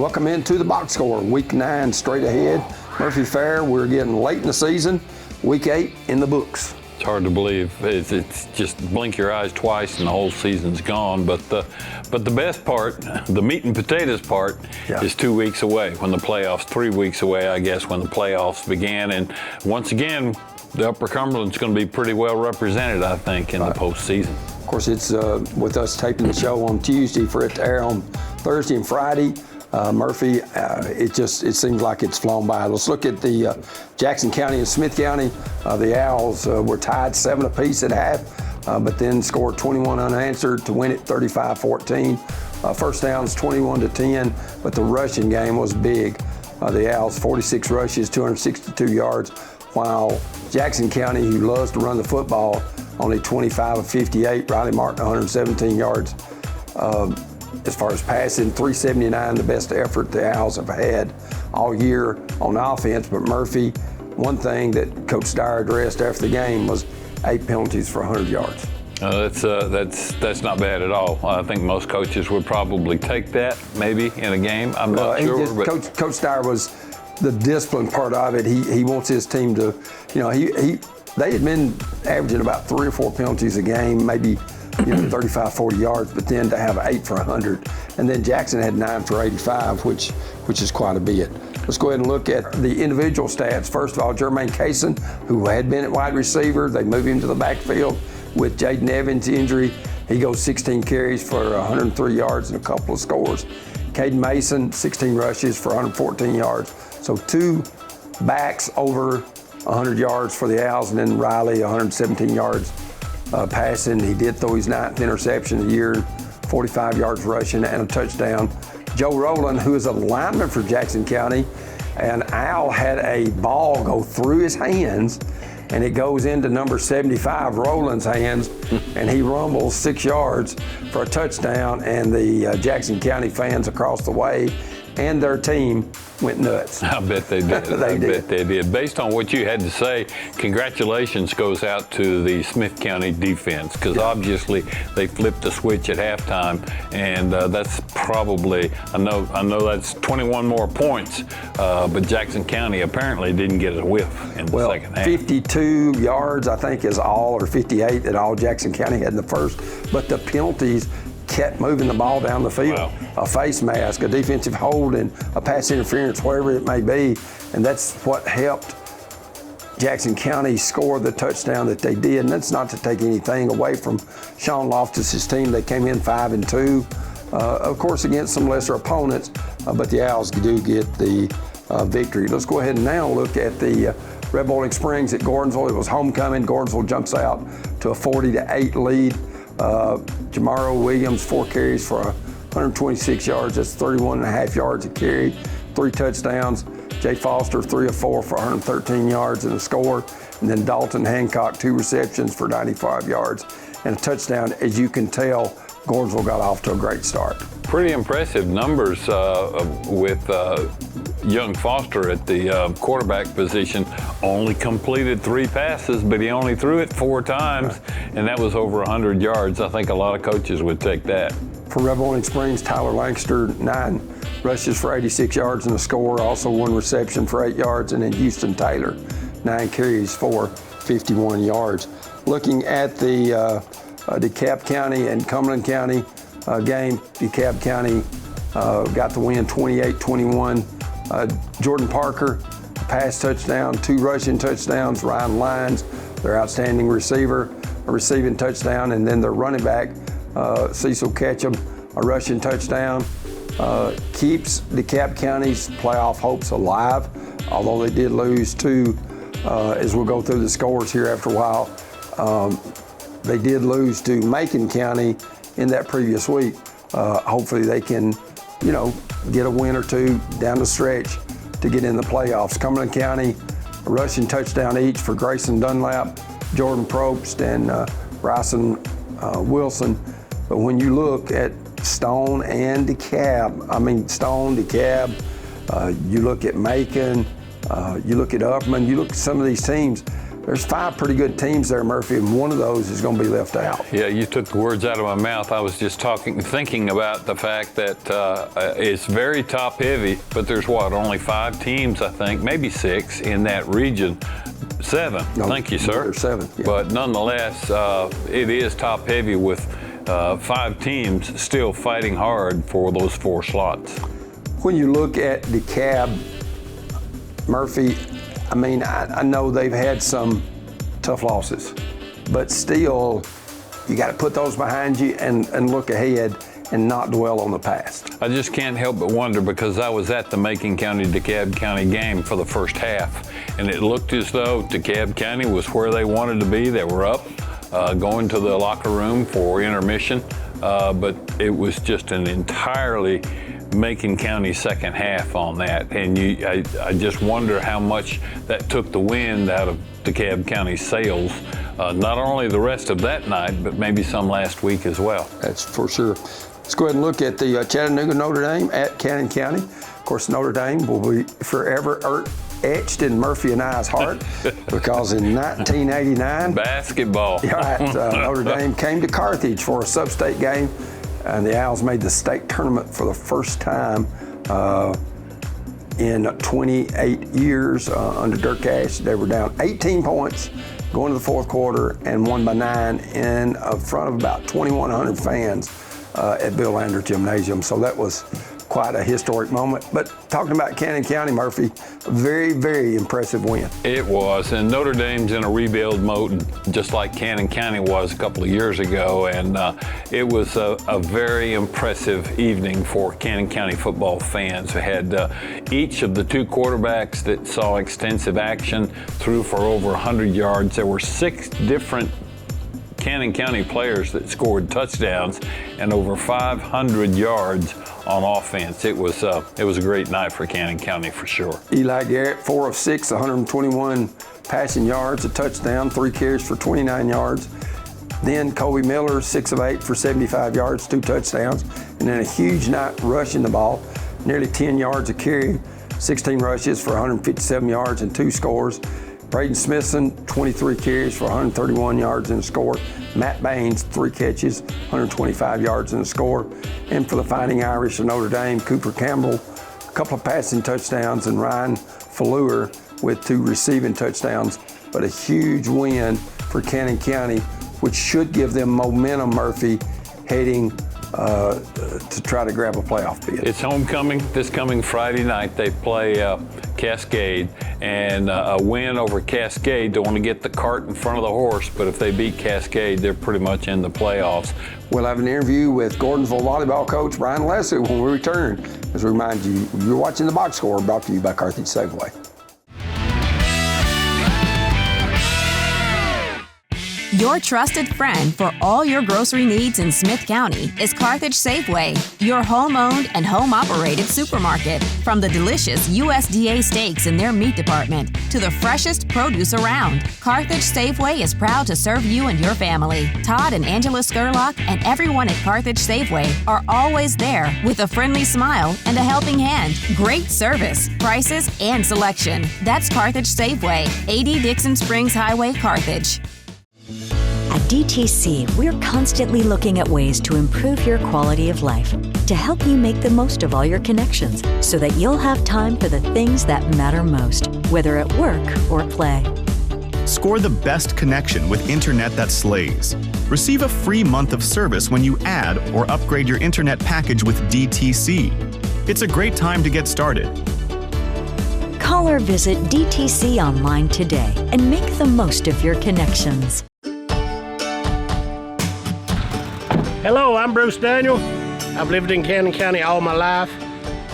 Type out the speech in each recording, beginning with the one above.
Welcome into the box score. Week 9 straight ahead. Murphy Fair, we're getting late in the season. Week 8 in the books. It's hard to believe. It's just blink your eyes twice and the whole season's gone. But the best part, the meat and potatoes part, is 2 weeks away. When the playoffs, 3 weeks away, I guess, when the playoffs began. And once again, the Upper Cumberland's going to be pretty well represented, I think, in the postseason. Of course, it's with us taping the show on Tuesday for it to air on Thursday and Friday. Murphy, it seems like it's flown by. Let's look at the Jackson County and Smith County. The Owls were tied 7 apiece at half, but then scored 21 unanswered to win it 35-14. First downs 21-10, but the rushing game was big. The Owls 46 rushes, 262 yards, while Jackson County, who loves to run the football, only 25 of 58. Riley Martin 117 yards. As far as passing, 379, the best effort the Owls have had all year on offense. But Murphy, one thing that Coach Dyer addressed after the game was 8 penalties for 100 yards. That's not bad at all. I think most coaches would probably take that maybe in a game. I'm not sure. Coach Dyer was the discipline part of it. He wants his team to, they had been averaging about 3 or 4 penalties a game, maybe 35, 40 yards, but then to have 8 for 100. And then Jackson had 9 for 85, which is quite a bit. Let's go ahead and look at the individual stats. First of all, Jermaine Cason, who had been at wide receiver, they move him to the backfield with Jaden Evans' injury. He goes 16 carries for 103 yards and a couple of scores. Caden Mason, 16 rushes for 114 yards. So 2 backs over 100 yards for the Owls, and then Riley, 117 yards passing. He did throw his 9th interception of the year, 45 yards rushing and a touchdown. Joe Rowland, who is a lineman for Jackson County, an Owl had a ball go through his hands, and it goes into number 75, Rowland's hands, and he rumbles 6 yards for a touchdown, and the Jackson County fans across the way and their team went nuts. I bet they did. I bet they did. Based on what you had to say, congratulations goes out to the Smith County defense, because obviously they flipped the switch at halftime, and that's probably, I know that's 21 more points, but Jackson County apparently didn't get a whiff in the second half. 52 yards, I think, is all, or 58 that all Jackson County had in the first, but the penalties kept moving the ball down the field. Wow. A face mask, a defensive hold, and a pass interference, wherever it may be. And that's what helped Jackson County score the touchdown that they did. And that's not to take anything away from Sean Loftus' team. They came in 5-2, of course, against some lesser opponents, but the Owls do get the victory. Let's go ahead and now look at the Red Boiling Springs at Gordonsville. It was homecoming. Gordonsville jumps out to a 40-8 lead. Jamaro Williams, 4 carries for 126 yards. That's 31.5 yards a carry, 3 touchdowns. Jay Foster, 3 of 4 for 113 yards and a score. And then Dalton Hancock, 2 receptions for 95 yards and a touchdown. As you can tell, Gordonsville got off to a great start. Pretty impressive numbers with young Foster at the quarterback position. Only completed 3 passes, but he only threw it 4 times, and that was over 100 yards. I think a lot of coaches would take that. For Red Boiling Springs, Tyler Lancaster, 9 rushes for 86 yards and a score, also 1 reception for 8 yards, and then Houston Taylor, 9 carries for 51 yards. Looking at the DeKalb County and Cumberland County game, DeKalb County got the win 28-21. Jordan Parker, pass touchdown, 2 rushing touchdowns. Ryan Lyons, their outstanding receiver, a receiving touchdown, and then their running back, Cecil Ketchum, a rushing touchdown. Keeps DeKalb County's playoff hopes alive, although they did lose 2, as we'll go through the scores here after a while. They did lose to Macon County in that previous week. Hopefully they can, get a win or 2 down the stretch to get in the playoffs. Cumberland County, a rushing touchdown each for Grayson Dunlap, Jordan Probst, and Bryson Wilson. But when you look at Stone and DeKalb, you look at Macon, you look at Upman, you look at some of these teams, there's 5 pretty good teams there, Murphy, and one of those is going to be left out. Yeah, you took the words out of my mouth. I was just thinking about the fact that it's very top heavy, but there's only 5 teams, I think, maybe 6 in that region. 7. No, Thank you, sir. There's 7. Yeah. But nonetheless, it is top heavy with 5 teams still fighting hard for those 4 slots. When you look at DeKalb, Murphy, I mean, I know they've had some tough losses, but still, you got to put those behind you and look ahead and not dwell on the past. I just can't help but wonder, because I was at the Macon County-DeKalb County game for the first half, and it looked as though DeKalb County was where they wanted to be. They were up, going to the locker room for intermission, but it was just an entirely Macon County second half on that, and I just wonder how much that took the wind out of DeKalb County's sails, not only the rest of that night, but maybe some last week as well. That's for sure. Let's go ahead and look at the Chattanooga Notre Dame at Cannon County. Of course, Notre Dame will be forever etched in Murphy and I's heart because in 1989, basketball. Right, Notre Dame came to Carthage for a sub-state game, and the Owls made the state tournament for the first time in 28 years under Dirk Ash. They were down 18 points going to the fourth quarter and won by 9 in front of about 2,100 fans at Bill Lander Gymnasium. So that was quite a historic moment. But talking about Cannon County, Murphy, a very, very impressive win. It was, and Notre Dame's in a rebuild mode, just like Cannon County was a couple of years ago, and it was a very impressive evening for Cannon County football fans. We had each of the 2 quarterbacks that saw extensive action, threw for over 100 yards. There were 6 different Cannon County players that scored touchdowns and over 500 yards on offense. It was a great night for Cannon County for sure. Eli Garrett, 4 of 6, 121 passing yards, a touchdown, 3 carries for 29 yards. Then Colby Miller, 6 of 8 for 75 yards, 2 touchdowns. And then a huge night rushing the ball, nearly 10 yards a carry, 16 rushes for 157 yards and 2 scores. Braden Smithson, 23 carries for 131 yards and a score. Matt Baines, 3 catches, 125 yards and a score. And for the Fighting Irish of Notre Dame, Cooper Campbell, a couple of passing touchdowns, and Ryan Faleur with 2 receiving touchdowns. But a huge win for Cannon County, which should give them momentum, Murphy, heading to try to grab a playoff bid. It's homecoming this coming Friday night. They play Cascade, and a win over Cascade, don't want to get the cart in front of the horse, but if they beat Cascade, they're pretty much in the playoffs. We'll have an interview with Gordonsville volleyball coach Brian Lesu when we return. As we remind you, you're watching The Box Score, brought to you by Carthage Safeway. Your trusted friend for all your grocery needs in Smith County is Carthage Safeway, your home-owned and home-operated supermarket. From the delicious USDA steaks in their meat department to the freshest produce around, Carthage Safeway is proud to serve you and your family. Todd and Angela Skurlock and everyone at Carthage Safeway are always there with a friendly smile and a helping hand. Great service, prices, and selection. That's Carthage Safeway, 80 Dixon Springs Highway, Carthage. At DTC, we're constantly looking at ways to improve your quality of life, to help you make the most of all your connections, so that you'll have time for the things that matter most, whether at work or play. Score the best connection with internet that slays. Receive a free month of service when you add or upgrade your internet package with DTC. It's a great time to get started. Call or visit DTC online today and make the most of your connections. Hello, I'm Bruce Daniel. I've lived in Cannon County all my life.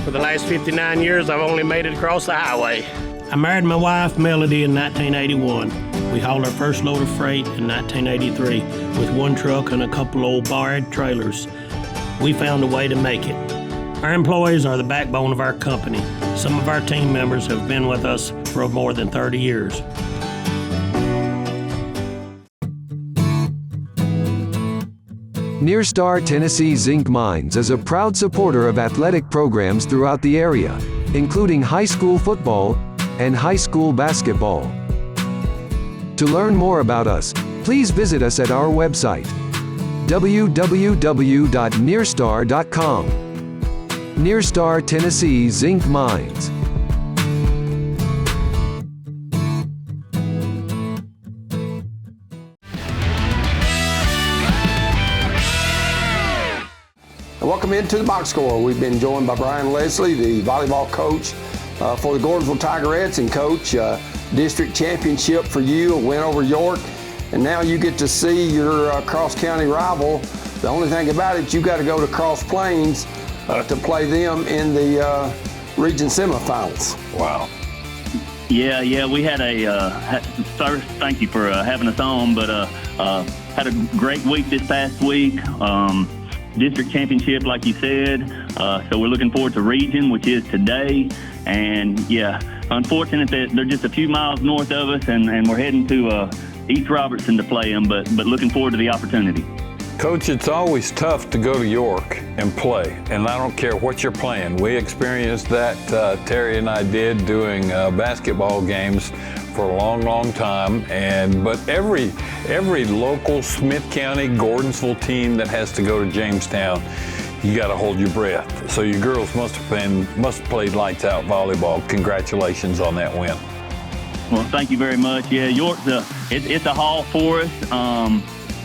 For the last 59 years, I've only made it across the highway. I married my wife, Melody, in 1981. We hauled our first load of freight in 1983 with 1 truck and a couple old barred trailers. We found a way to make it. Our employees are the backbone of our company. Some of our team members have been with us for more than 30 years. Nearstar Tennessee Zinc Mines is a proud supporter of athletic programs throughout the area, including high school football and high school basketball. To learn more about us, please visit us at our website, www.nearstar.com. Nearstar Tennessee Zinc Mines. Welcome into the box score. We've been joined by Brian Leslie, the volleyball coach for the Gordonsville Tigerettes, and coach, district championship for you, a win over York, and now you get to see your cross-county rival. The only thing about it, you got to go to Cross Plains to play them in the region semifinals. Wow. Yeah, we had first, thank you for having us on, but had a great week this past week. District championship, like you said, so we're looking forward to region, which is today, and yeah, unfortunate that they're just a few miles north of us, and we're heading to East Robertson to play them, but looking forward to the opportunity. Coach, it's always tough to go to York and play, and I don't care what you're playing. We experienced that, Terry and I did, doing basketball games for a long time, but every local Smith County, Gordonsville team that has to go to Jamestown, you got to hold your breath. So your girls must have played lights out volleyball. Congratulations on that win. Well, thank you very much. Yeah, York's it's a haul for us.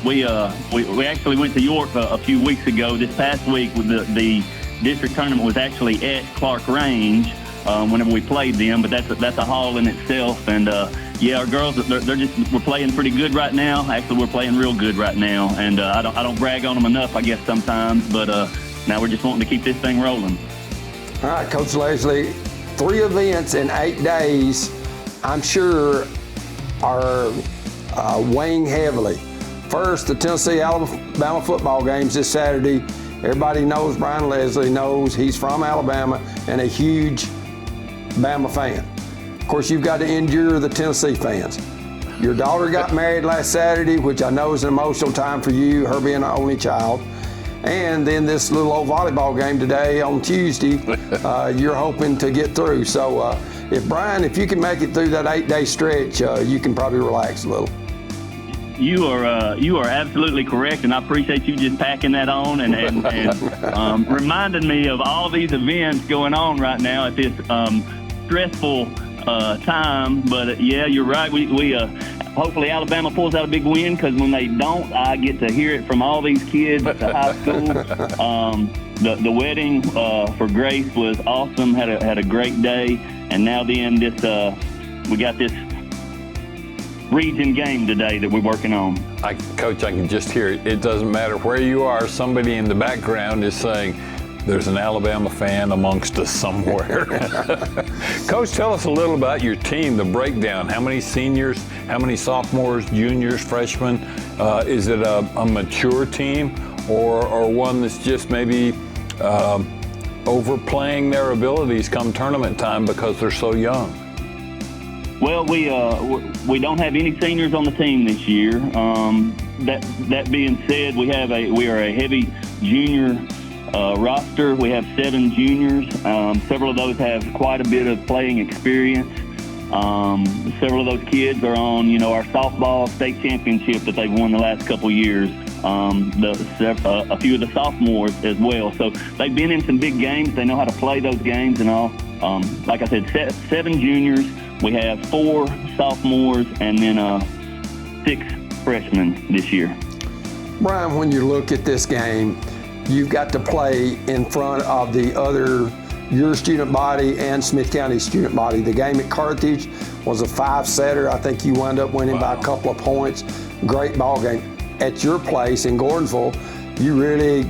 We actually went to York a few weeks ago. This past week, the district tournament was actually at Clark Range whenever we played them, but that's a haul in itself. And yeah, our girls, we're playing pretty good right now. Actually, we're playing real good right now, and I don't brag on them enough, I guess, sometimes. But now we're just wanting to keep this thing rolling. All right, Coach Leslie, 3 events in 8 days, I'm sure, are weighing heavily. First, the Tennessee-Alabama football games this Saturday. Everybody knows Brian Leslie, knows he's from Alabama and a huge Bama fan. Of course, you've got to endure the Tennessee fans. Your daughter got married last Saturday, which I know is an emotional time for you, her being the only child. And then this little old volleyball game today on Tuesday, you're hoping to get through. So if you can make it through that 8-day stretch, you can probably relax a little. You are absolutely correct, and I appreciate you just packing that on and reminding me of all these events going on right now at this stressful time. But yeah, you're right. We hopefully Alabama pulls out a big win, because when they don't, I get to hear it from all these kids at the high school. The wedding for Grace was awesome. Had a great day, and now then we got this region game today that we're working on. Coach, I can just hear it. It doesn't matter where you are. Somebody in the background is saying, there's an Alabama fan amongst us somewhere. Coach, tell us a little about your team, the breakdown. How many seniors, how many sophomores, juniors, freshmen? Is it a mature team or one that's just maybe overplaying their abilities come tournament time because they're so young? Well, we don't have any seniors on the team this year. That being said, we are a heavy junior roster. We have 7 juniors. Several of those have quite a bit of playing experience. Several of those kids are on, our softball state championship that they've won the last couple years. A few of the sophomores as well. So they've been in some big games. They know how to play those games and all. Like I said, 7 juniors. We have 4 sophomores and then 6 freshmen this year. Brian, when you look at this game, you've got to play in front of your student body and Smith County student body. The game at Carthage was a 5-setter. I think you wound up winning by a couple of points. Great ball game. At your place in Gordonsville, you really,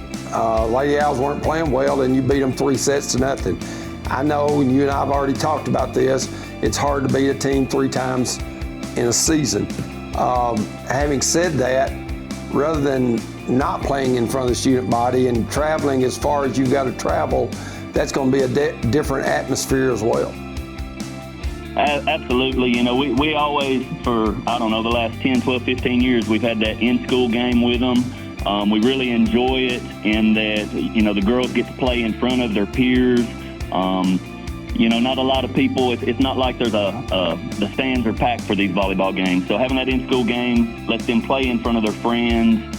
Lady Owls weren't playing well, and you beat them 3-0. I know, and you and I have already talked about this, it's hard to beat a team 3 times in a season. Having said that, rather than not playing in front of the student body and traveling as far as you've got to travel, that's going to be a different atmosphere as well. Absolutely. We always, for, the last 10, 12, 15 years, we've had that in-school game with them. We really enjoy it in that, the girls get to play in front of their peers. not a lot of people. It's not like there's the stands are packed for these volleyball games. So having that in-school game lets them play in front of their friends,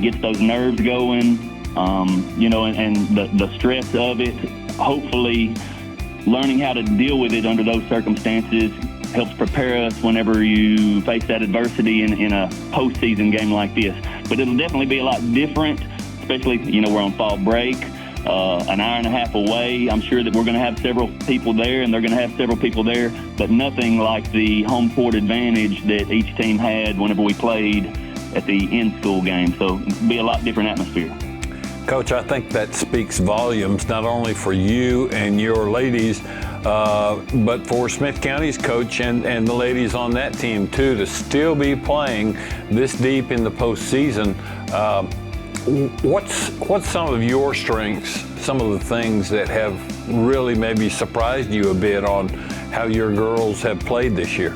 gets those nerves going, and the stress of it. Hopefully, learning how to deal with it under those circumstances helps prepare us whenever you face that adversity in a postseason game like this. But it'll definitely be a lot different, especially, we're on fall break, an hour and a half away. I'm sure that we're going to have several people there, and they're going to have several people there, but nothing like the home court advantage that each team had whenever we played at the in-school game. So it'll be a lot different atmosphere. Coach, I think that speaks volumes, not only for you and your ladies, but for Smith County's coach and the ladies on that team too, to still be playing this deep in the postseason. What's some of your strengths, some of the things that have really maybe surprised you a bit on how your girls have played this year?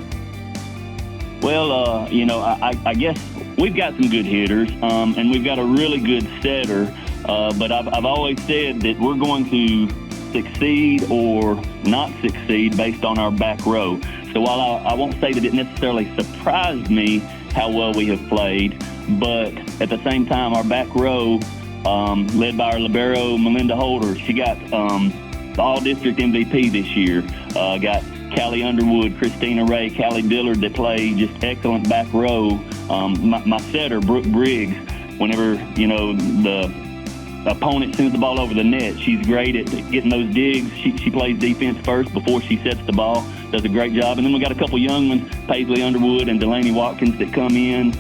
Well, I guess we've got some good hitters, and we've got a really good setter, but I've always said that we're going to succeed or not succeed based on our back row. So while I won't say that it necessarily surprised me how well we have played, but at the same time, our back row, led by our libero, Melinda Holder, she got the all-district MVP this year. Got Callie Underwood, Christina Ray, Callie Dillard that play just excellent back row. My setter, Brooke Briggs, whenever, the opponent sends the ball over the net, she's great at getting those digs. She plays defense first before she sets the ball, does a great job. And then we got a couple young ones, Paisley Underwood and Delaney Watkins, that come in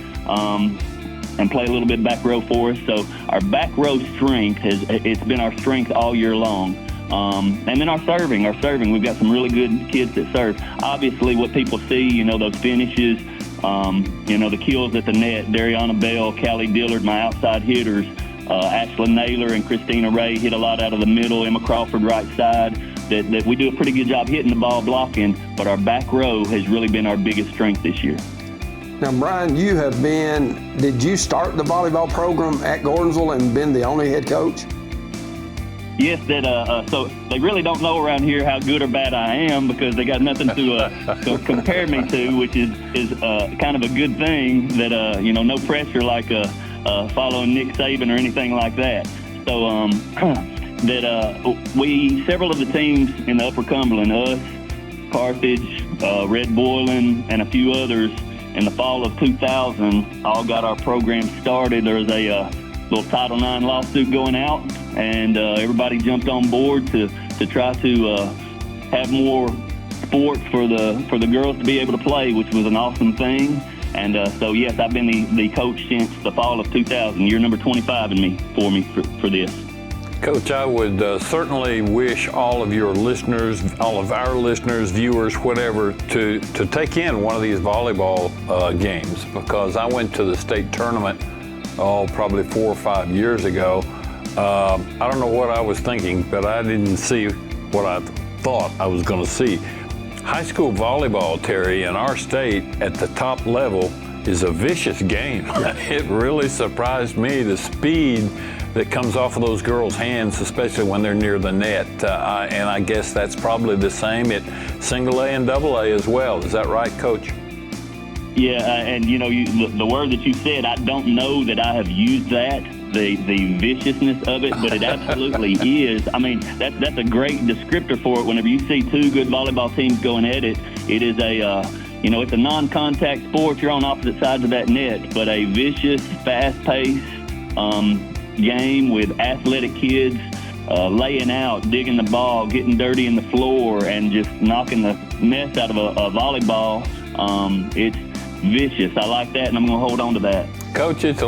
and play a little bit back row for us. So our back row strength it's been our strength all year long. And then our serving, we've got some really good kids that serve. Obviously what people see, those finishes, the kills at the net, Dariana Bell, Callie Dillard, my outside hitters, Ashlyn Naylor and Christina Ray hit a lot out of the middle, Emma Crawford right side, that we do a pretty good job hitting the ball, blocking, but our back row has really been our biggest strength this year. Now, Brian, did you start the volleyball program at Gordonsville and been the only head coach? Yes, so they really don't know around here how good or bad I am because they got nothing to compare me to, which is kind of a good thing that, no pressure like following Nick Saban or anything like that. So several of the teams in the Upper Cumberland, us, Carthage, Red Boylan, and a few others in the fall of 2000 all got our program started. There was a little Title IX lawsuit going out, and everybody jumped on board to try to have more sports for the girls to be able to play, which was an awesome thing. And so, yes, I've been the coach since the fall of 2000, year number 25 for this. Coach, I would certainly wish all of your listeners, all of our listeners, viewers, whatever, to take in one of these volleyball games, because I went to the state tournament, probably 4 or 5 years ago. I don't know what I was thinking, but I didn't see what I thought I was going to see. High school volleyball, Terry, in our state at the top level is a vicious game. It really surprised me, the speed that comes off of those girls' hands, especially when they're near the net. And I guess that's probably the same at single A and double A as well. Is that right, Coach? Yeah, and the word that you said, I don't know that I have used that, the viciousness of it, but it absolutely is. I mean, that's a great descriptor for it. Whenever you see two good volleyball teams going at it, it is it's a non-contact sport. You're on opposite sides of that net, but a vicious, fast-paced game with athletic kids laying out, digging the ball, getting dirty in the floor, and just knocking the mess out of a volleyball. It's vicious. I like that, and I'm going to hold on to that. Coach, it's a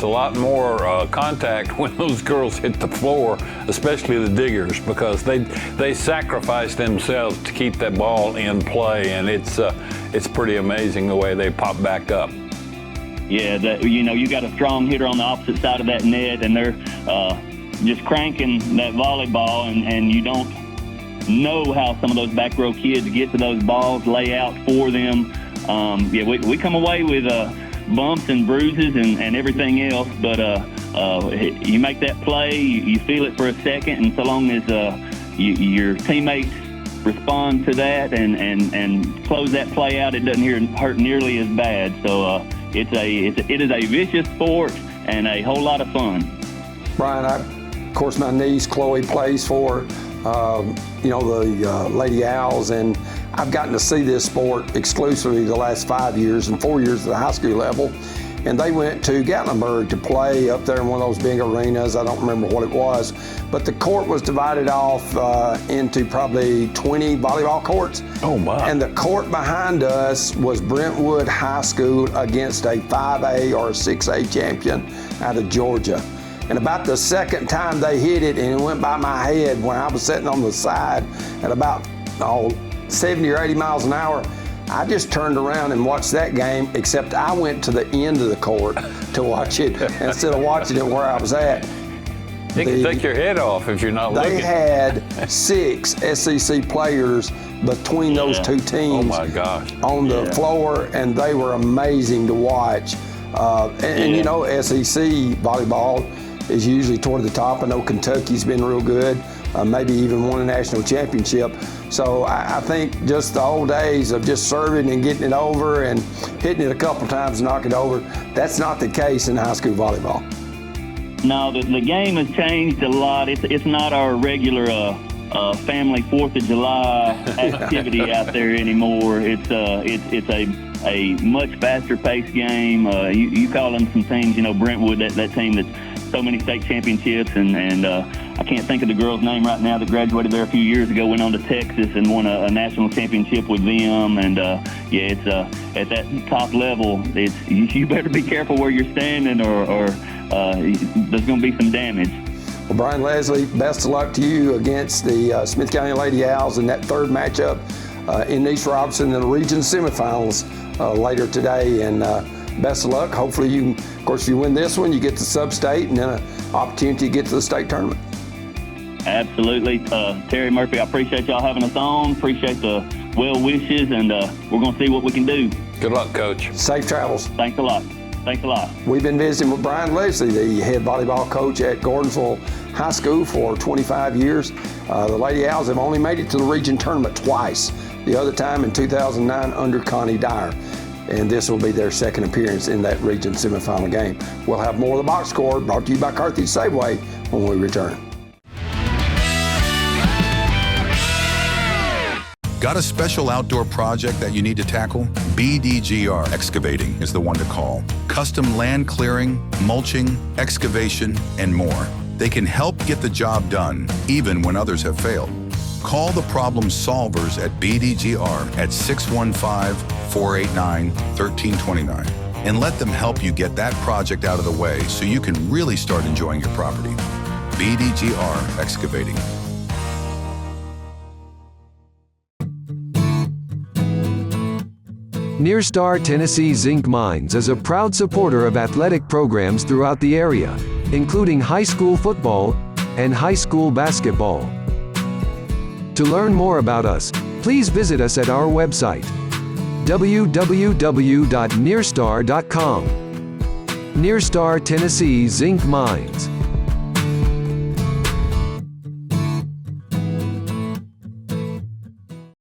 lot more contact when those girls hit the floor, especially the diggers, because they sacrifice themselves to keep that ball in play, and it's pretty amazing the way they pop back up. Yeah, you got a strong hitter on the opposite side of that net, and they're just cranking that volleyball, and you don't know how some of those back row kids get to those balls, lay out for them. We come away with bumps and bruises and everything else, but you make that play, you feel it for a second, and so long as your teammates respond to that and close that play out, it doesn't hurt nearly as bad. So it is a vicious sport and a whole lot of fun. Brian, of course, my niece Chloe plays for the Lady Owls, and I've gotten to see this sport exclusively the last 5 years and 4 years at the high school level. And they went to Gatlinburg to play up there in one of those big arenas. I don't remember what it was, but the court was divided off into probably 20 volleyball courts. Oh my! And the court behind us was Brentwood High School against a 5A or a 6A champion out of Georgia. And about the second time they hit it, and it went by my head when I was sitting on the side at about 70 or 80 miles an hour, I just turned around and watched that game, except I went to the end of the court to watch it instead of watching it where I was at. You can take your head off if you're not looking. They had 6 SEC players between those two teams on the floor, and they were amazing to watch. And you know, SEC volleyball is usually toward the top. I know Kentucky's been real good, maybe even won a national championship. So I think just the old days of just serving and getting it over and hitting it a couple times and knocking it over, that's not the case in high school volleyball. No, the game has changed a lot. It's not our regular family 4th of July activity out there anymore. It's a much faster paced game. You call them some things, you know, Brentwood, that team that's so many state championships, and I can't think of the girl's name right now that graduated there a few years ago, went on to Texas and won a national championship with them. And it's at that top level, you better be careful where you're standing or there's going to be some damage. Well, Brian Leslie, best of luck to you against the Smith County Lady Owls in that third matchup in East Robertson in the region semifinals later today. And best of luck. Hopefully you can, of course, if you win this one, you get to sub-state and then an opportunity to get to the state tournament. Absolutely. Terry Murphy, I appreciate y'all having us on. Appreciate the well wishes, and we're going to see what we can do. Good luck, Coach. Safe travels. Thanks a lot. Thanks a lot. We've been visiting with Brian Leslie, the head volleyball coach at Gordonsville High School for 25 years. The Lady Owls have only made it to the region tournament twice, the other time in 2009 under Connie Dyer. And this will be their second appearance in that region semifinal game. We'll have more of the box score brought to you by Carthage Safeway when we return. Got a special outdoor project that you need to tackle? BDGR Excavating is the one to call. Custom land clearing, mulching, excavation, and more. They can help get the job done, even when others have failed. Call the problem solvers at BDGR at 615-489-1329 and let them help you get that project out of the way so you can really start enjoying your property. BDGR Excavating. Nearstar Tennessee Zinc Mines is a proud supporter of athletic programs throughout the area, including high school football and high school basketball. To learn more about us, please visit us at our website, www.nearstar.com. Nearstar Tennessee Zinc Mines.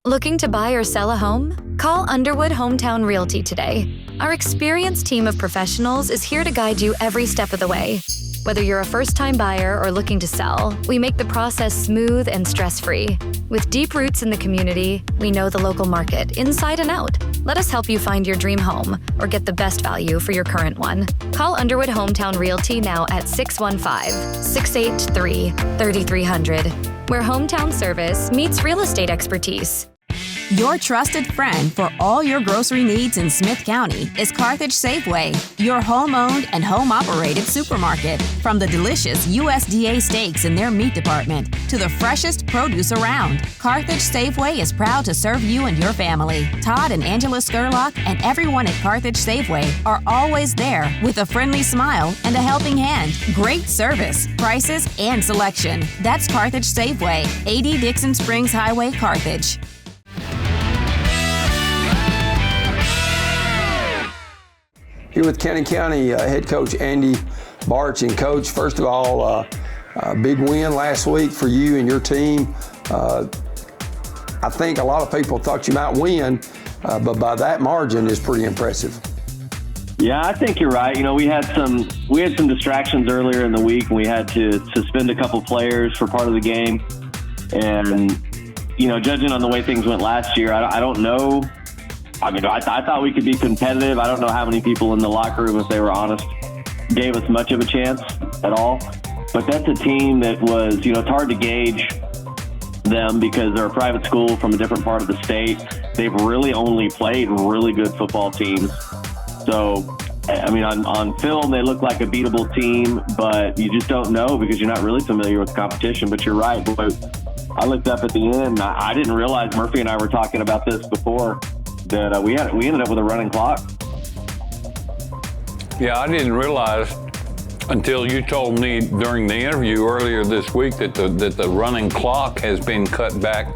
Looking to buy or sell a home? Call Underwood Hometown Realty today. Our experienced team of professionals is here to guide you every step of the way. Whether you're a first-time buyer or looking to sell, we make the process smooth and stress-free. With deep roots in the community, we know the local market inside and out. Let us help you find your dream home or get the best value for your current one. Call Underwood Hometown Realty now at 615-683-3300, where hometown service meets real estate expertise. Your trusted friend for all your grocery needs in Smith County is Carthage Safeway, your home-owned and home-operated supermarket. From the delicious USDA steaks in their meat department to the freshest produce around, Carthage Safeway is proud to serve you and your family. Todd and Angela Skurlock and everyone at Carthage Safeway are always there with a friendly smile and a helping hand. Great service, prices, and selection. That's Carthage Safeway, 80 Dixon Springs Highway, Carthage. Here with Cannon County head coach Andy Bartsch. And coach, first of all, a big win last week for you and your team. I think a lot of people thought you might win, but by that margin is pretty impressive. Yeah, I think you're right. You know, we had some distractions earlier in the week, and we had to suspend a couple players for part of the game. And, you know, judging on the way things went last year, I don't know. I mean, I thought we could be competitive. I don't know how many people in the locker room, if they were honest, gave us much of a chance at all. But that's a team that was, you know, it's hard to gauge them because they're a private school from a different part of the state. They've really only played really good football teams. So, I mean, on film, they look like a beatable team, but you just don't know because you're not really familiar with the competition. But you're right. Boy, I looked up at the end. I didn't realize, Murphy and I were talking about this before, that we ended up with a running clock. Yeah, I didn't realize until you told me during the interview earlier this week that the running clock has been cut back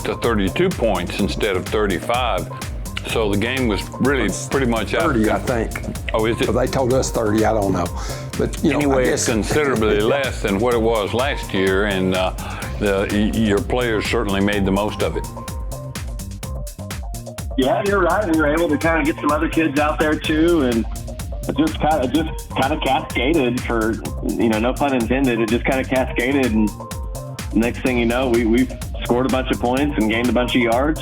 to 32 points instead of 35. So the game was really pretty much 30, out. I think. Oh, is it? Well, they told us 30. I don't know. But you know, anyway, I it's guess considerably less than what it was last year, and your players certainly made the most of it. Yeah, you're right. We were able to kind of get some other kids out there too, and it just kind of cascaded for, you know, no pun intended. It just kind of cascaded, and next thing you know, we've scored a bunch of points and gained a bunch of yards.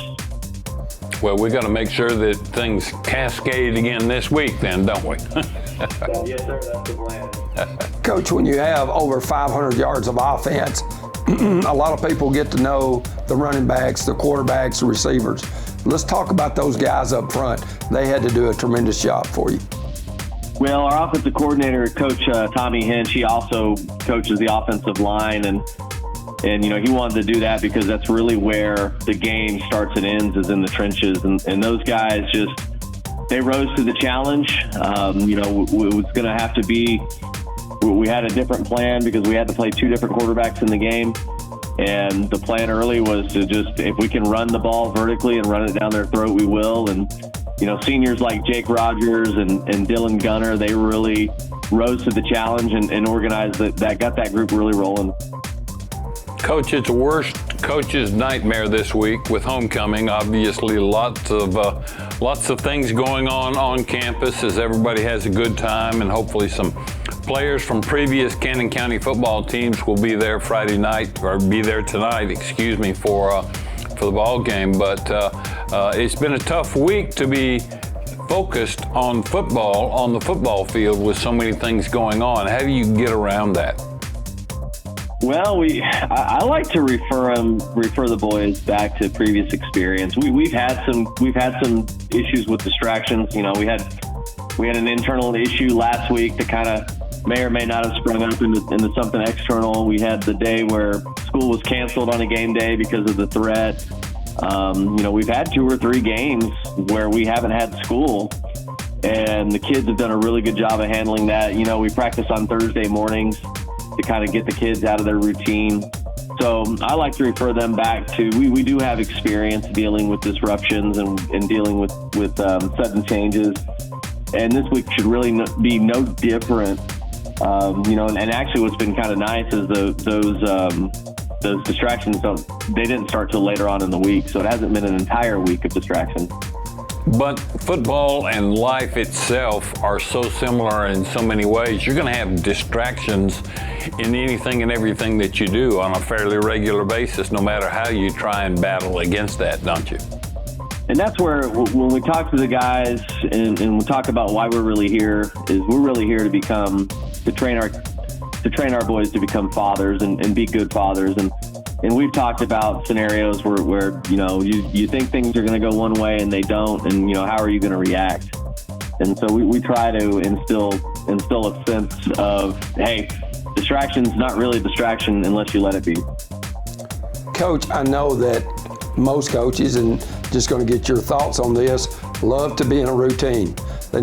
Well, we got to make sure that things cascade again this week, then, don't we? Yes, sir. That's the plan. Coach, when you have over 500 yards of offense, a lot of people get to know the running backs, the quarterbacks, the receivers. Let's talk about those guys up front. They had to do a tremendous job for you. Well, our offensive coordinator, Coach Tommy Hinch, he also coaches the offensive line, and you know, he wanted to do that because that's really where the game starts and ends, is in the trenches. And those guys they rose to the challenge. You know, it was going to have to be, we had a different plan because we had to play two different quarterbacks in the game. And the plan early was to just, if we can run the ball vertically and run it down their throat, we will. And, you know, seniors like Jake Rogers and Dylan Gunner, they really rose to the challenge and organized that got that group really rolling. Coach, it's the worst coach's nightmare this week with homecoming. Obviously, lots of things going on campus as everybody has a good time, and hopefully some players from previous Cannon County football teams will be there Friday night, or be there tonight, excuse me, for the ball game. But it's been a tough week to be focused on football on the football field with so many things going on. How do you get around that? Well, I like to refer the boys back to previous experience. We've had some issues with distractions. You know, we had an internal issue last week that kind of may or may not have sprung up into something external. We had the day where school was canceled on a game day because of the threat. You know, we've had 2 or 3 games where we haven't had school, and the kids have done a really good job of handling that. You know, we practice on Thursday mornings to kind of get the kids out of their routine. So I like to refer them back to, we do have experience dealing with disruptions and dealing with sudden changes. And this week should really be no different. You know, and actually what's been kind of nice is those distractions, they didn't start till later on in the week. So it hasn't been an entire week of distraction. But football and life itself are so similar in so many ways. You're going to have distractions in anything and everything that you do on a fairly regular basis, no matter how you try and battle against that, don't you? And that's where, when we talk to the guys and we talk about why we're really here, is we're really here to train our boys to become fathers and be good fathers. And we've talked about scenarios where you know, you think things are going to go one way and they don't, and, you know, how are you going to react? And so we try to instill a sense of, hey, distraction's not really a distraction unless you let it be. Coach, I know that most coaches, and just going to get your thoughts on this, love to be in a routine. They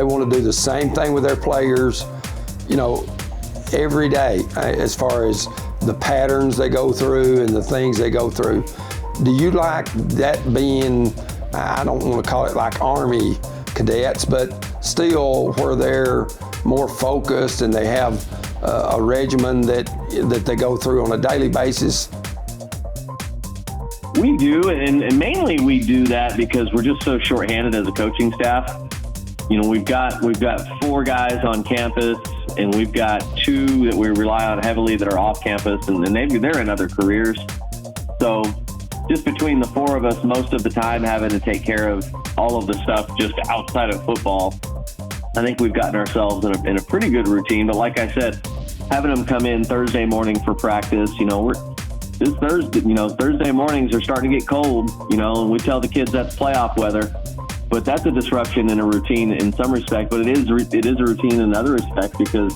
want to do the same thing with their players, you know, every day, as far as the patterns they go through and the things they go through. Do you like that being, I don't want to call it like Army cadets, but still where they're more focused and they have a regimen that they go through on a daily basis? We do, and mainly we do that because we're just so shorthanded as a coaching staff. You know, we've got 4 guys on campus, and we've got 2 that we rely on heavily that are off campus, and they're in other careers. So just between the 4 of us, most of the time having to take care of all of the stuff just outside of football, I think we've gotten ourselves in a pretty good routine. But like I said, having them come in Thursday morning for practice, Thursday mornings are starting to get cold, and we tell the kids that's playoff weather. But that's a disruption in a routine in some respect. But it is a routine in other respects because,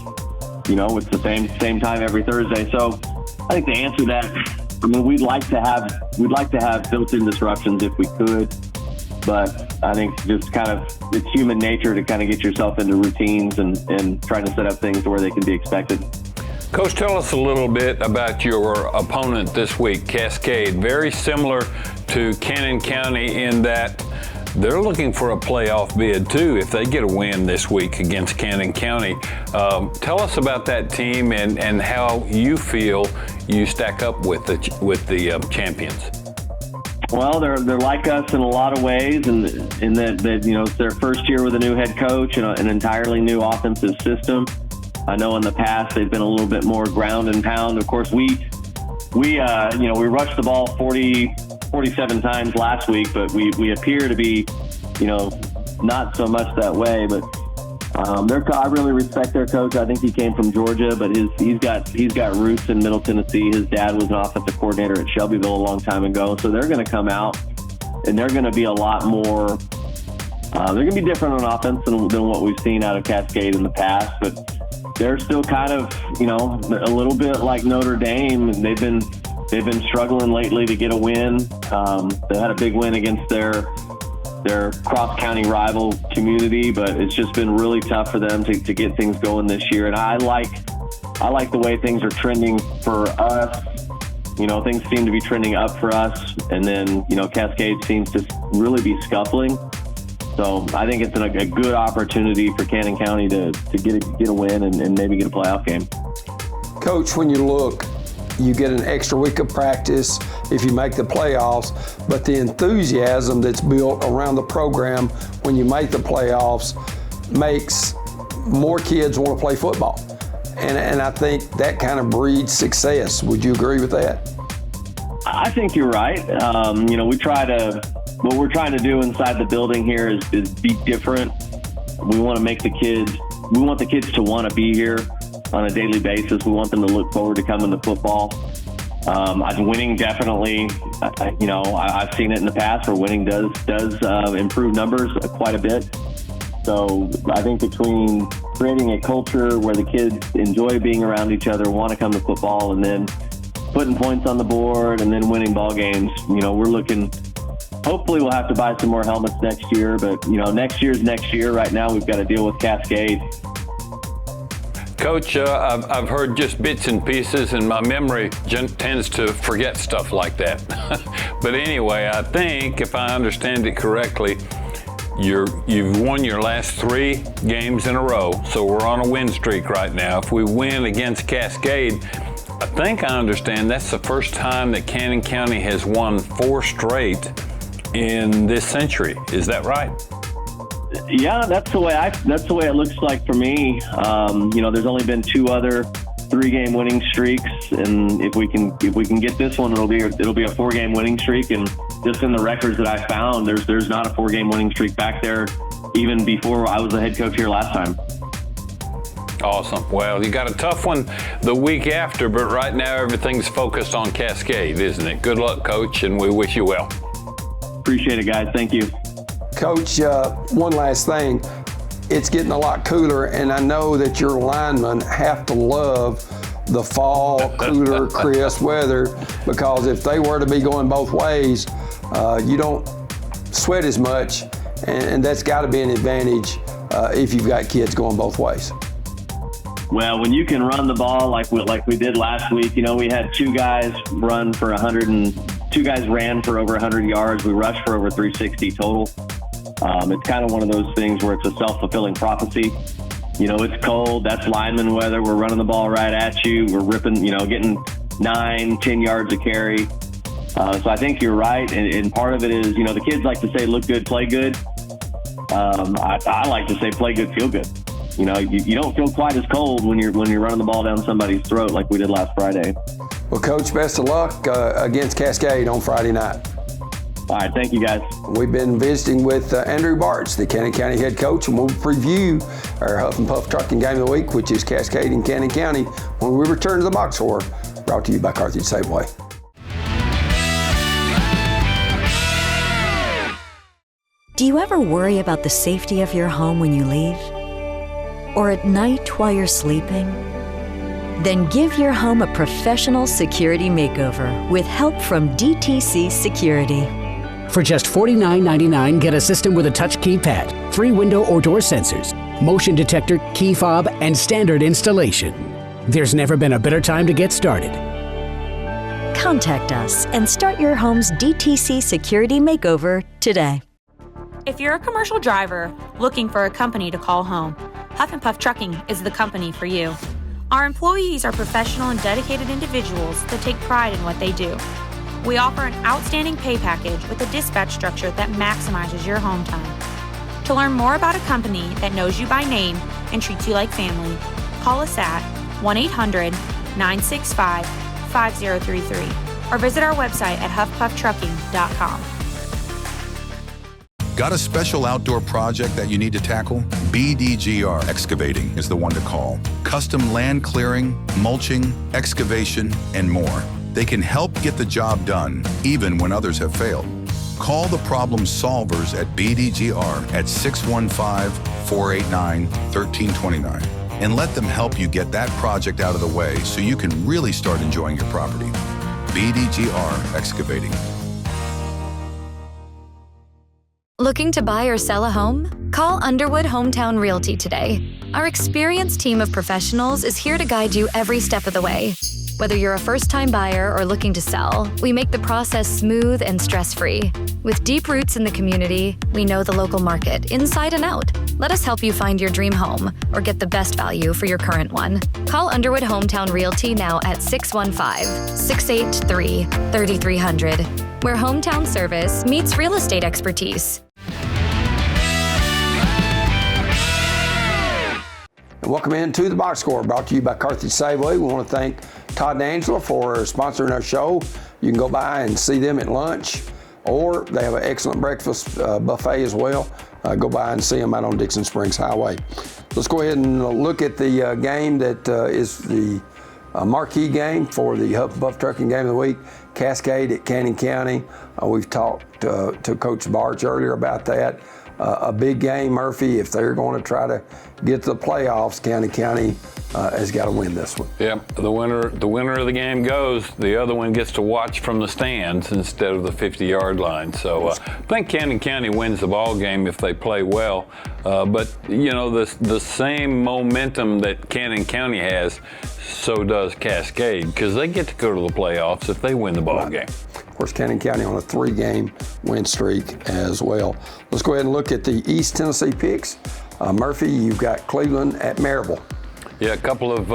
it's the same time every Thursday. So I think to answer that, I mean, we'd like to have built-in disruptions if we could. But I think just it's human nature to kind of get yourself into routines and trying to set up things where they can be expected. Coach, tell us a little bit about your opponent this week, Cascade. Very similar to Cannon County in that they're looking for a playoff bid too if they get a win this week against Cannon County. Tell us about that team and how you feel you stack up with the champions. Well, they're like us in a lot of ways, and in that it's their first year with a new head coach and an entirely new offensive system. I know in the past they've been a little bit more ground and pound. Of course, we rushed the ball 47 times last week, but we appear to be, not so much that way. But I really respect their coach. I think he came from Georgia, but he's got roots in Middle Tennessee. His dad was an offensive coordinator at Shelbyville a long time ago. So they're going to come out and they're going to be a lot more. They're going to be different on offense than what we've seen out of Cascade in the past, but they're still kind of, a little bit like Notre Dame. They've been struggling lately to get a win. They had a big win against their cross-county rival Community, but it's just been really tough for them to get things going this year. And I like the way things are trending for us. Things seem to be trending up for us, and then Cascade seems to really be scuffling. So I think it's a good opportunity for Cannon County to get a win and maybe get a playoff game. Coach, when you look, you get an extra week of practice if you make the playoffs, but the enthusiasm that's built around the program when you make the playoffs makes more kids want to play football. And I think that kind of breeds success. Would you agree with that? I think you're right. What we're trying to do inside the building here is be different. We want to make the kids to want to be here on a daily basis. We want them to look forward to coming to football. Winning definitely, I've seen it in the past where winning does improve numbers quite a bit. So I think between creating a culture where the kids enjoy being around each other, want to come to football, and then putting points on the board and then winning ball games, we're looking. Hopefully we'll have to buy some more helmets next year, but next year's next year. Right now we've got to deal with Cascade. Coach, I've heard just bits and pieces, and my memory tends to forget stuff like that. But anyway, I think if I understand it correctly, you've won your last 3 games in a row, so we're on a win streak right now. If we win against Cascade, I think I understand that's the first time that Cannon County has won 4 straight in this century. Is that right? Yeah, that's the way it looks like for me. There's only been 2 other 3-game winning streaks, and if we can get this one, it'll be a 4-game winning streak. And just in the records that I found, there's not a 4-game winning streak back there, even before I was the head coach here last time. Awesome. Well, you got a tough one the week after, but right now everything's focused on Cascade, isn't it? Good luck, Coach, and we wish you well. Appreciate it, guys. Thank you. Coach, one last thing. It's getting a lot cooler, and I know that your linemen have to love the fall, cooler, crisp weather, because if they were to be going both ways, you don't sweat as much, and that's got to be an advantage if you've got kids going both ways. Well, when you can run the ball like we did last week, we had 2 guys run for 100 and 2 guys ran for over 100 yards. We rushed for over 360 total. It's kind of one of those things where it's a self-fulfilling prophecy. It's cold. That's lineman weather. We're running the ball right at you. We're ripping, getting 9, 10 yards a carry. So I think you're right, and part of it is, the kids like to say look good, play good. I like to say play good, feel good. You don't feel quite as cold when you're running the ball down somebody's throat like we did last Friday. Well, Coach, best of luck against Cascade on Friday night. All right, thank you, guys. We've been visiting with Andrew Bartsch, the Cannon County head coach, and we'll preview our Huff and Puff Trucking Game of the Week, which is Cascade and Cannon County, when we return to the box score, brought to you by Carthage Safeway. Do you ever worry about the safety of your home when you leave? Or at night while you're sleeping? Then give your home a professional security makeover with help from DTC Security. For just $49.99, get a system with a touch keypad, 3 window or door sensors, motion detector, key fob, and standard installation. There's never been a better time to get started. Contact us and start your home's DTC Security makeover today. If you're a commercial driver looking for a company to call home, Huff and Puff Trucking is the company for you. Our employees are professional and dedicated individuals that take pride in what they do. We offer an outstanding pay package with a dispatch structure that maximizes your home time. To learn more about a company that knows you by name and treats you like family, call us at 1-800-965-5033 or visit our website at huffpufftrucking.com. Got a special outdoor project that you need to tackle? BDGR Excavating is the one to call. Custom land clearing, mulching, excavation, and more. They can help get the job done, even when others have failed. Call the problem solvers at BDGR at 615-489-1329 and let them help you get that project out of the way so you can really start enjoying your property. BDGR Excavating. Looking to buy or sell a home? Call Underwood Hometown Realty today. Our experienced team of professionals is here to guide you every step of the way. Whether you're a first-time buyer or looking to sell, we make the process smooth and stress-free. With deep roots in the community, we know the local market inside and out. Let us help you find your dream home or get the best value for your current one. Call Underwood Hometown Realty now at 615-683-3300, where hometown service meets real estate expertise. And welcome into the box score, brought to you by Carthage Safeway. We want to thank Todd and Angela for sponsoring our show. You can go by and see them at lunch, or they have an excellent breakfast buffet as well. Go by and see them out on Dixon Springs Highway. Let's go ahead and look at the game that is the marquee game for the Huff and Puff Trucking Game of the Week, Cascade at Cannon County. We've talked to Coach Bartsch earlier about that. A big game, Murphy. If they're going to try to get to the playoffs, Cannon County has got to win this one. Yeah, the winner of the game goes. The other one gets to watch from the stands instead of the 50-yard line. So I think Cannon County wins the ball game if they play well. But the same momentum that Cannon County has, so does Cascade, because they get to go to the playoffs if they win the ball game. Of course, Cannon County on a 3-game win streak as well. Let's go ahead and look at the East Tennessee picks. Murphy, you've got Cleveland at Maryville. Yeah, a couple of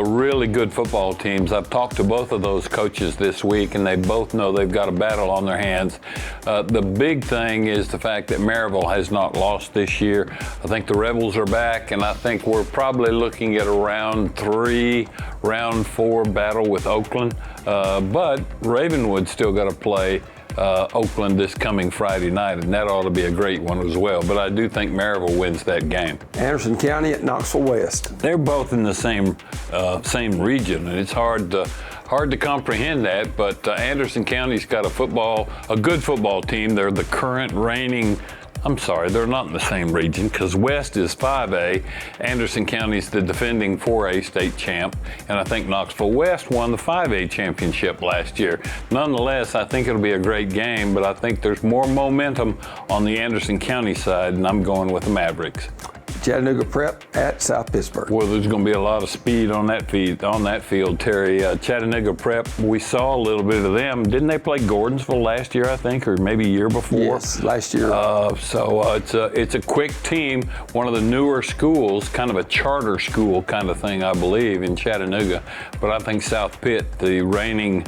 really good football teams. I've talked to both of those coaches this week, and they both know they've got a battle on their hands. The big thing is the fact that Maryville has not lost this year. I think the Rebels are back, and I think we're probably looking at a round 3, round 4 battle with Oakland. But Ravenwood's still got to play Oakland this coming Friday night, and that ought to be a great one as well. But I do think Maryville wins that game. Anderson County at Knoxville West. They're both in the same region, and it's hard to comprehend that. But Anderson County's got a good football team. They're the current reigning. I'm sorry, they're not in the same region because West is 5A. Anderson County's the defending 4A state champ, and I think Knoxville West won the 5A championship last year. Nonetheless, I think it'll be a great game, but I think there's more momentum on the Anderson County side, and I'm going with the Mavericks. Chattanooga Prep at South Pittsburgh. Well, there's going to be a lot of speed on that field, Terry. Chattanooga Prep, we saw a little bit of them. Didn't they play Gordonsville last year, I think, or maybe a year before? Yes, last year. It's a quick team, one of the newer schools, kind of a charter school kind of thing, I believe, in Chattanooga. But I think South Pitt, the reigning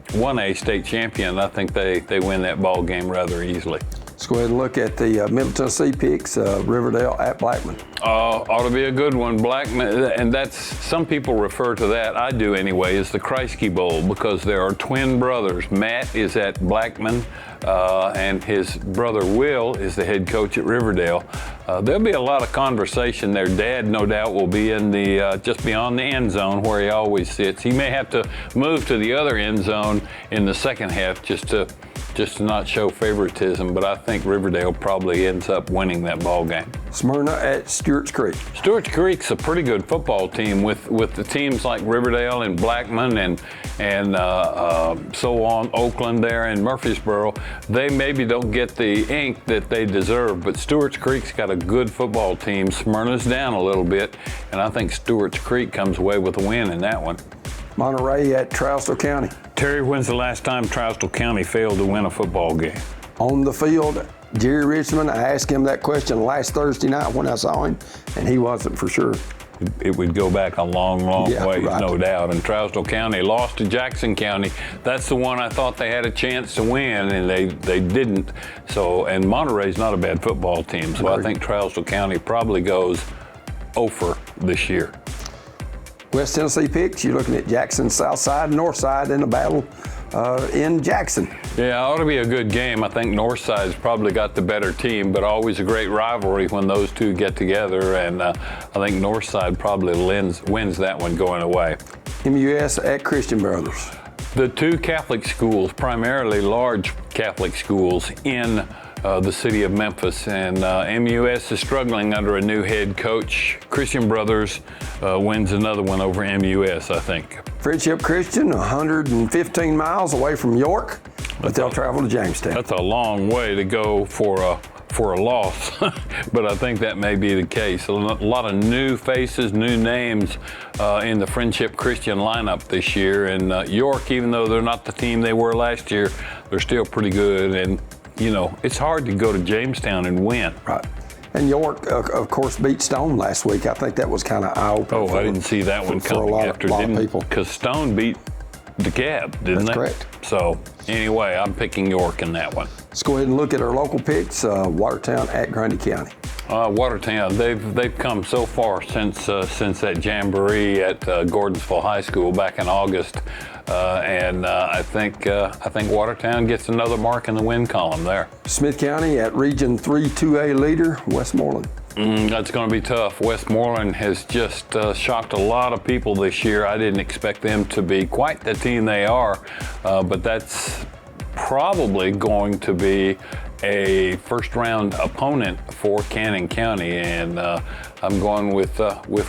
1A state champion. I think they win that ball game rather easily. Let's go ahead and look at the Middle Tennessee picks, Riverdale at Blackman. Ought to be a good one. Blackman, and that's, some people refer to that, I do anyway, as the Kreisky Bowl, because there are twin brothers. Matt is at Blackman, and his brother Will is the head coach at Riverdale. There'll be a lot of conversation. Their dad, no doubt, will be in the just beyond the end zone where he always sits. He may have to move to the other end zone in the second half just to not show favoritism, but I think Riverdale probably ends up winning that ball game. Smyrna at Stewart's Creek. Stewart's Creek's a pretty good football team with the teams like Riverdale and Blackman and so on, Oakland there and Murfreesboro. They maybe don't get the ink that they deserve, but Stewart's Creek's got a good football team. Smyrna's down a little bit, and I think Stewart's Creek comes away with a win in that one. Monterey at Trousdale County. Terry, when's the last time Trousdale County failed to win a football game? On the field, Jerry Richmond, I asked him that question last Thursday night when I saw him, and he wasn't for sure. It would go back a long ways, right. No doubt. And Trousdale County lost to Jackson County. That's the one I thought they had a chance to win, and they didn't. So, and Monterey's not a bad football team, so I think Trousdale County probably goes over this year. West Tennessee picks, you're looking at Jackson, South Side, North Side in a battle in Jackson. Yeah, it ought to be a good game. I think Northside's probably got the better team, but always a great rivalry when those two get together, and I think Northside probably wins that one going away. MUS at Christian Brothers. The two Catholic schools, primarily large Catholic schools in the city of Memphis, and MUS is struggling under a new head coach. Christian Brothers wins another one over MUS, I think. Friendship Christian, 115 miles away from York, but they'll travel to Jamestown. That's a long way to go for a loss, but I think that may be the case. A lot of new faces, new names in the Friendship Christian lineup this year, and York, even though they're not the team they were last year, they're still pretty good, and you know, it's hard to go to Jamestown and win. Right. And York, of course, beat Stone last week. I think that was kind of eye-opening. I didn't see that one coming after, a lot of people. Because Stone beat DeKalb, didn't they? That's correct. So, anyway, I'm picking York in that one. Let's go ahead and look at our local picks. Watertown at Grundy County. Watertown, they've come so far since that jamboree at Gordonsville High School back in August, and I think Watertown gets another mark in the win column there. Smith County at Region 3 2A leader, Westmoreland. That's going to be tough. Westmoreland has just shocked a lot of people this year. I didn't expect them to be quite the team they are, but that's probably going to be a first-round opponent for Cannon County, and I'm going with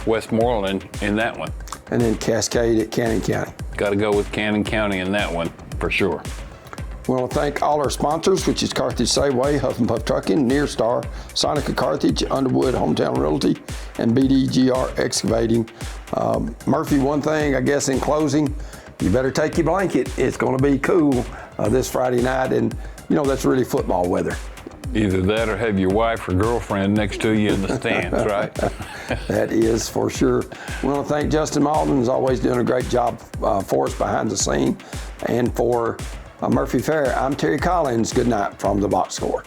Westmoreland in that one. And then Cascade at Cannon County. Got to go with Cannon County in that one for sure. We want to thank all our sponsors, which is Carthage Safeway, Huff and Puff Trucking, Near Star, Sonica Carthage, Underwood Hometown Realty, and BDGR Excavating. Murphy, one thing I guess in closing, you better take your blanket. It's going to be cool this Friday night, and you know that's really football weather. Either that or have your wife or girlfriend next to you in the stands, right? That is for sure. We want to thank Justin Malden, who's always doing a great job for us behind the scene. And for Murphy Fair, I'm Terry Collins. Good night from the Box Score.